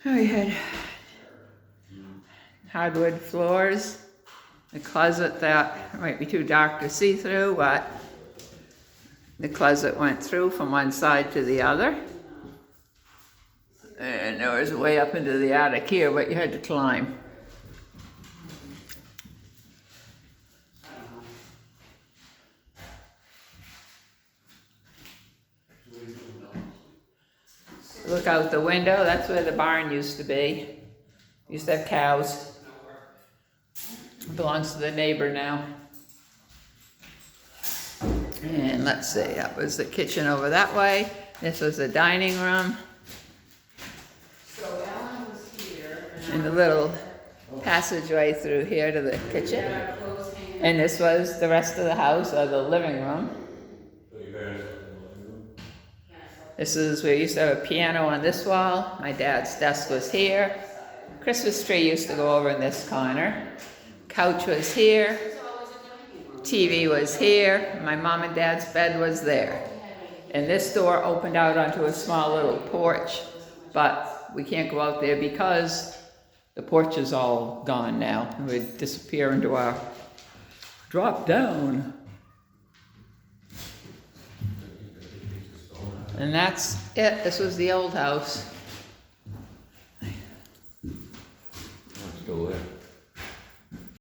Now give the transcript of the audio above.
We had hardwood floors, a closet that might be too dark to see through, but the closet went through from one side to the other. And there was a way up into the attic here, but you had to climb. Look out the window, that's where the barn used to be. Used to have cows. It belongs to the neighbor now. And let's see, that was the kitchen over that way. This was the dining room. And the little passageway through here to the kitchen. And this was the rest of the house, or the living room. This is where we used to have a piano on this wall. My dad's desk was here. Christmas tree used to go over in this corner. Couch was here. TV was here. My mom and dad's bed was there. And this door opened out onto a small little porch, but we can't go out there because the porch is all gone now. It would disappear into our drop down. And that's it. This was the old house.